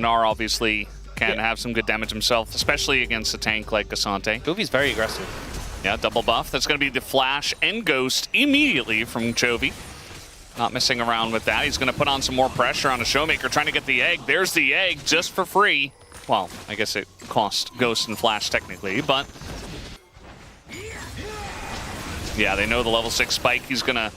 Gnar obviously can have some good damage himself, especially against a tank like Gasante. Goofy's very aggressive. Yeah, double buff. That's going to be the flash and ghost immediately from Chovy. Not messing around with that. He's going to put on some more pressure on a Showmaker, trying to get the egg. There's the egg just for free. Well, I guess it cost ghost and flash technically, but yeah, they know the level 6 spike. He's going to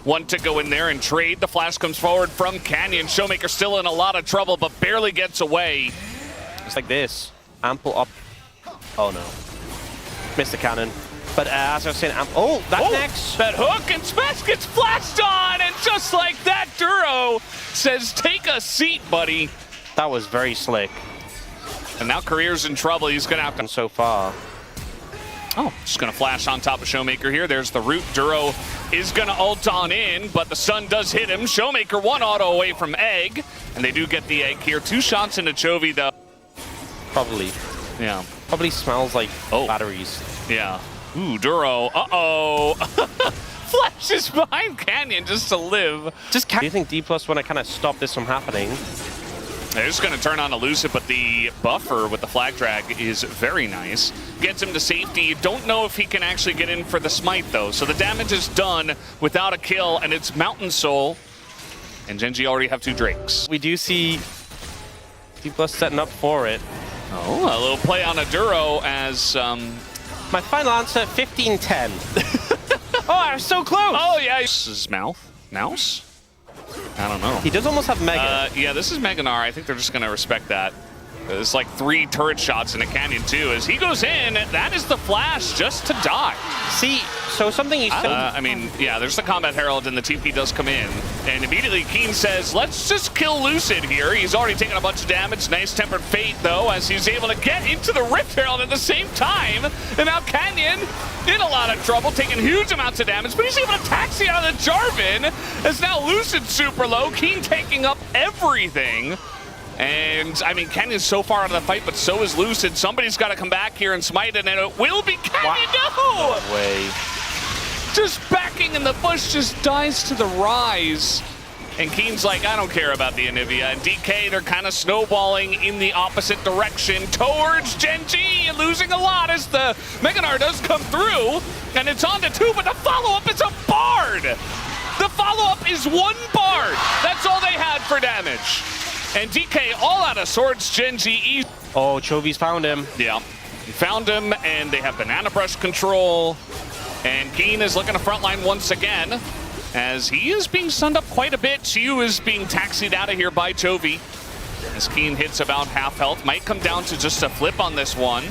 want to go in there and trade. The flash comes forward from Canyon. Showmaker still in a lot of trouble, but barely gets away. It's like this. Ample up. Oh no. Missed the cannon. But as I was saying, oh, that next. That hook, and Smash gets flashed on, and just like that, Duro says, take a seat, buddy. That was very slick. And now Career's in trouble. He's going to have to... And so far. Oh, just going to flash on top of Showmaker here. There's the root. Duro is going to ult on in, but the stun does hit him. Showmaker one auto away from egg, and they do get the egg here. 2 shots into Chovy, though. Probably. Yeah. Probably smells like batteries. Yeah. Ooh, Duro. Uh-oh. Flashes behind Canyon just to live. Do you think D+ want to kind of stop this from happening? They're just going to turn on Elusive, but the buffer with the flag drag is very nice. Gets him to safety. You don't know if he can actually get in for the smite, though. So the damage is done without a kill, and it's Mountain Soul. And Genji already have 2 Drakes. We do see D+ setting up for it. Oh, a little play on a Duro as... My final answer, 15-10. Oh, I was so close! Oh, yeah. This is Mouse? I don't know. He does almost have Mega. Yeah, this is Mega Gnar. I think they're just going to respect that. There's like 3 turret shots in a Canyon, too. As he goes in, that is the flash just to die. See, so something you said... I mean, yeah, there's the Combat Herald, and the TP does come in. And immediately Keen says, let's just kill Lucid here. He's already taken a bunch of damage. Nice Tempered Fate, though, as he's able to get into the Rift Herald at the same time. And now Canyon in a lot of trouble, taking huge amounts of damage, but he's able to taxi out of the Jarvan. As now Lucid super low. Keen taking up everything. And, I mean, Canyon's so far out of the fight, but so is Lucid. Somebody's got to come back here and smite it, and it will be Canyon. Wow. No way. Just backing in the bush, just dies to the rise. And Keen's like, I don't care about the Anivia. And DK, they're kind of snowballing in the opposite direction towards Genji, losing a lot as the Mega Gnar does come through. And it's on to 2, but the follow-up is a Bard. The follow-up is 1 Bard. That's all they had for damage. And DK all out of swords, Genji. Oh, Chovy's found him. Yeah, he found him, and they have Banana Brush control. And Keen is looking to frontline once again, as he is being stunned up quite a bit. Chiu is being taxied out of here by Chovy. As Keen hits about half health, might come down to just a flip on this one.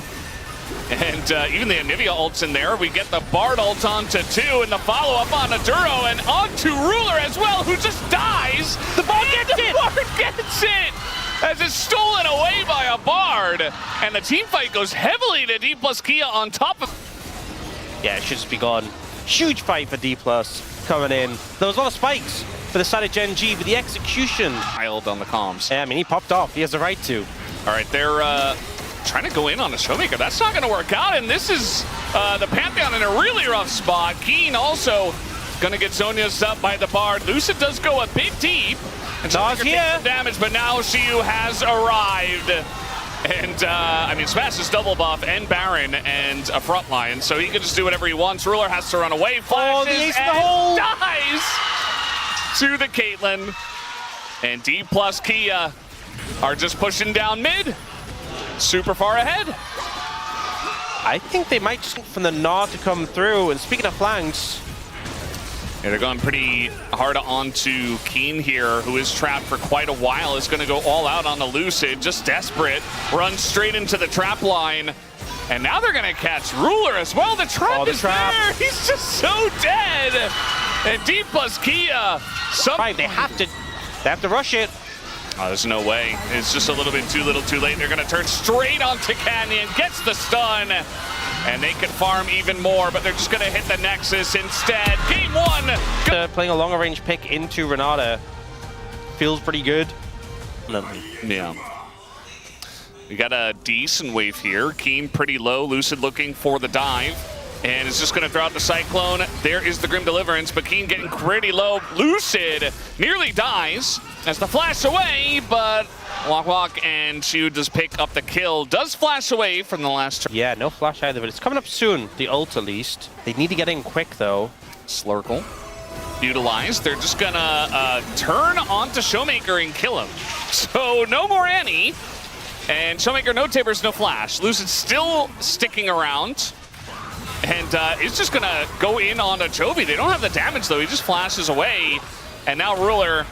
And even the Anivia ult's in there. We get the Bard ult onto 2, and the follow-up on Aduro, and onto Ruler as well, who just dies. The Bard gets it! Bard gets it! As it's stolen away by a Bard. And the team fight goes heavily to D+ Kia on top of... Yeah, it should just be gone. Huge fight for D+ coming in. There was a lot of spikes for the side of Genji, but the execution... Wild on the comms. Yeah, I mean, he popped off. He has the right to. All right, they're... trying to go in on the Showmaker. That's not going to work out, and this is the Pantheon in a really rough spot. Keen also going to get Zonia's up by the Bard. Lucid does go a bit deep. And Showmaker takes some damage, but now Shiu has arrived. And, I mean, Smash is double buff and Baron and a frontline, so he can just do whatever he wants. Ruler has to run away, flashes, and dies to the Caitlyn. And D+ Kia are just pushing down mid. Super far ahead. I think they might just from the Gnar to come through. And speaking of flanks, yeah, they're going pretty hard onto Keen here, who is trapped for quite a while. Is going to go all out on the Lucid, just desperate. Runs straight into the trap line. And now they're going to catch Ruler as well. The trap is there. He's just so dead. And D+ Kia. They have to rush it. Oh, there's no way. It's just a little bit too little too late. They're going to turn straight onto Canyon, gets the stun, and they can farm even more, but they're just going to hit the Nexus instead. Game 1! Playing a longer range pick into Renata feels pretty good. Yeah. We got a decent wave here. Keen pretty low. Lucid looking for the dive. And it's just going to throw out the Cyclone. There is the Grim Deliverance, but Keen getting pretty low. Lucid nearly dies as the flash away, but Walk, and Shu does pick up the kill. Does flash away from the last turn. Yeah, no flash either, but it's coming up soon. The ult, at least. They need to get in quick, though. Slurkle utilized. They're just gonna turn onto Showmaker and kill him. So no more Annie. And Showmaker, no Tabers, no flash. Lucid still sticking around. And it's just gonna go in on a Chovy. They don't have the damage, though. He just flashes away. And now Ruler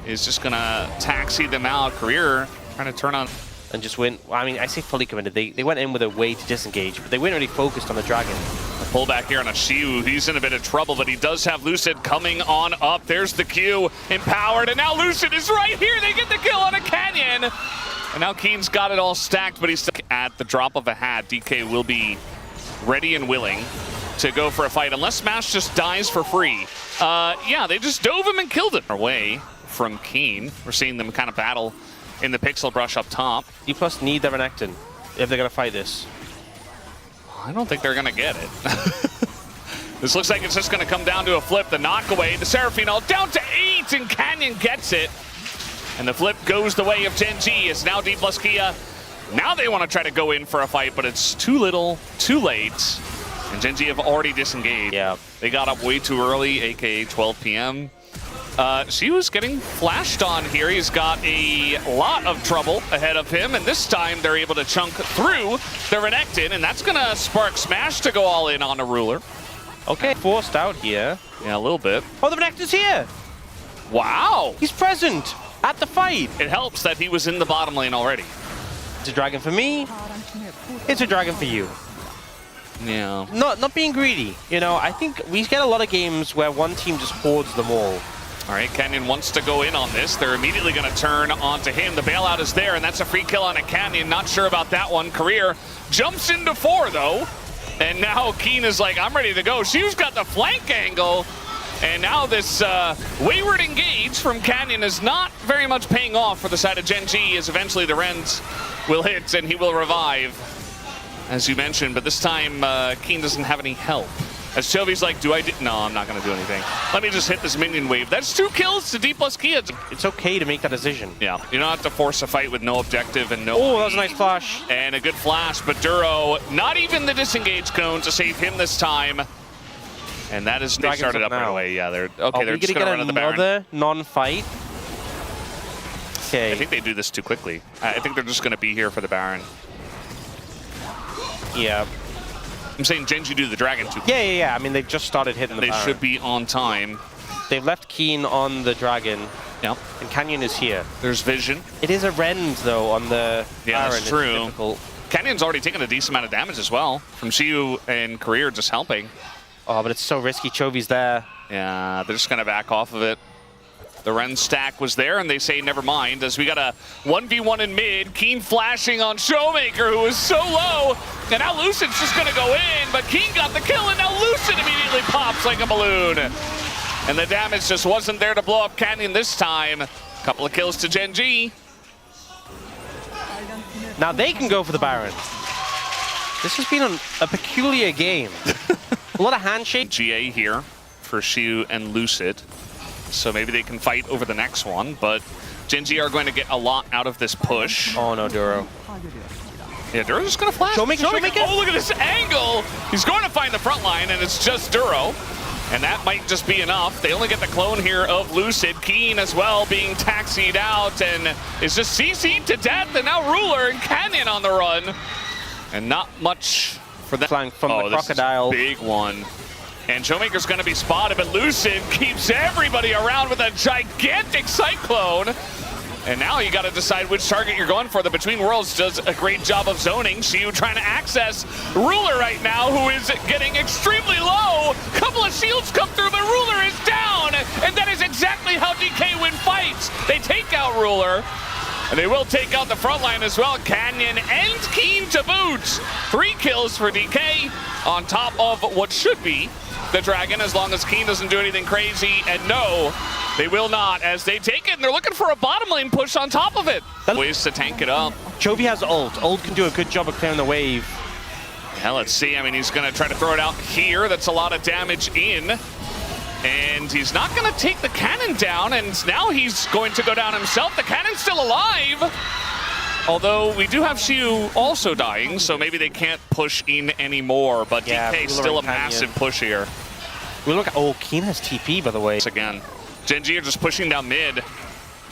is just gonna taxi them out. Career trying to turn on. And just went, well, I mean, I say fully committed. They went in with a way to disengage, but they weren't really focused on the dragon. Pull back here on a Shu. He's in a bit of trouble, but he does have Lucid coming on up. There's the Q, empowered, and now Lucid is right here. They get the kill on a Canyon. And now Keen's got it all stacked, but he's stuck at the drop of a hat. DK will be ready and willing to go for a fight, unless Smash just dies for free. Yeah, they just dove him and killed him. Away from Keen. We're seeing them kind of battle in the pixel brush up top. D+ need their Renekton if they're going to fight this. I don't think they're going to get it. This looks like it's just going to come down to a flip. The knockaway, the Seraphine all down to 8, and Canyon gets it. And the flip goes the way of Gen G. It's now D+ Kia. Now they want to try to go in for a fight, but it's too little, too late. And Gen G have already disengaged. Yeah. They got up way too early, aka 12 p.m. She was getting flashed on here. He's got a lot of trouble ahead of him, and this time they're able to chunk through the Renekton, and that's going to spark Smash to go all in on a Ruler. Okay, forced out here. Yeah, a little bit. Oh, the Renekton's here! Wow! He's present at the fight! It helps that he was in the bottom lane already. It's a dragon for me. It's a dragon for you. Yeah. Not being greedy. You know, I think we get a lot of games where one team just hoards them all. All right, Canyon wants to go in on this. They're immediately going to turn onto him. The bailout is there, and that's a free kill on a Canyon. Not sure about that one. Career jumps into 4, though. And now Keen is like, I'm ready to go. Shu's got the flank angle. And now this wayward engage from Canyon is not very much paying off for the side of Gen G, as eventually the Rend will hit and he will revive, as you mentioned. But this time, Keen doesn't have any help. As Chovy's like, no, I'm not going to do anything. Let me just hit this minion wave. That's 2 kills to D+ Kia. It's okay to make that decision. Yeah, you don't have to force a fight with no objective and no... Oh, that was a nice flash. And a good flash, but Duro, not even the disengage cone to save him this time. And that is, they started up right away. Yeah, they're okay. They're just going to run at the Baron. Another non-fight. Okay. I think they do this too quickly. I think they're just going to be here for the Baron. Yeah. I'm saying Gen G do the dragon too quickly. Yeah. I mean, they've just started hitting the They Baron. should be on time. They've left Keen on the dragon. Yep. And Canyon is here. There's vision. It is a Rend, though, on the Yeah, Baron. that's true. It's difficult. Canyon's already taken a decent amount of damage as well from Shiyu and Career just helping. Oh, but it's so risky. Chovy's there. Yeah, they're just going to back off of it. The Ren stack was there, and they say never mind, as we got a 1v1 in mid. Keen flashing on Showmaker, who is so low. And now Lucid's just going to go in, but Keen got the kill, and now Lucid immediately pops like a balloon. And the damage just wasn't there to blow up Canyon this time. Couple of kills to Gen G. Now they can go for the Baron. This has been a peculiar game. A lot of handshake. GA here for Shu and Lucid. So maybe they can fight over the next one, but Gen G are going to get a lot out of this push. Oh no, Duro. Yeah, Duro's just going to flash. Showmaker. Oh, look at this angle! He's going to find the front line, and it's just Duro. And that might just be enough. They only get the clone here of Lucid. Keen as well being taxied out, and is just CC'd to death, and now Ruler and Canyon on the run. And not much for that. Flying from the crocodile. This is a big one. And Showmaker's going to be spotted, but Lucid keeps everybody around with a gigantic Cyclone. And now you got to decide which target you're going for. The Between Worlds does a great job of zoning. Shu trying to access Ruler right now, who is getting extremely low. Couple of shields come through, but Ruler is down. And that is exactly how DK win fights. They take out Ruler. And they will take out the front line as well. Canyon and Keen to boot. 3 kills for DK on top of what should be the Dragon, as long as Keen doesn't do anything crazy. And no, they will not, as they take it. And they're looking for a bottom lane push on top of it. Ways to tank it up. Chovy has ult. Ult can do a good job of clearing the wave. Yeah, let's see. I mean, he's going to try to throw it out here. That's a lot of damage in. And he's not going to take the cannon down, and now he's going to go down himself. The cannon's still alive. Although we do have Xiu also dying, so maybe they can't push in anymore. But Yeah, DK still a massive push here. We look at Keen has TP, by the way. Again, Gen.G are just pushing down mid.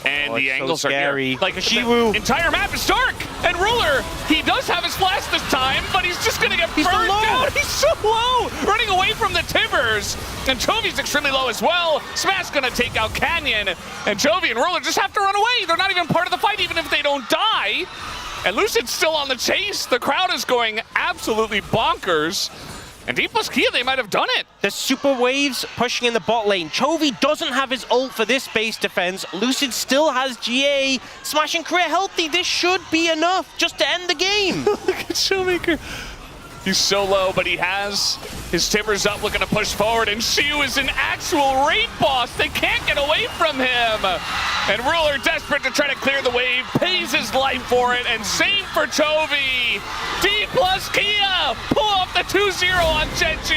And the it's angles so are scary. here. Like, Shiwu. the entire map is dark. And Ruler, he does have his flash this time, but he's just going to get burned down. He's so low, running away from the Timbers. And Chovy's extremely low as well. Smash going to take out Canyon. And Chovy and Ruler just have to run away. They're not even part of the fight, even if they don't die. And Lucid's still on the chase. The crowd is going absolutely bonkers. And D plus Kia, they might have done it. The super waves pushing in the bot lane. Chovy doesn't have his ult for this base defense. Lucid still has GA. Smash and Korea healthy. This should be enough just to end the game. Look at Showmaker. He's so low, but he has his Timbers up, looking to push forward, and Xiu is an actual raid boss. They can't get away from him. And Ruler, desperate to try to clear the wave, pays his life for it, and save for Chovy. D plus Kia, pull up the 2-0 on Gen.G.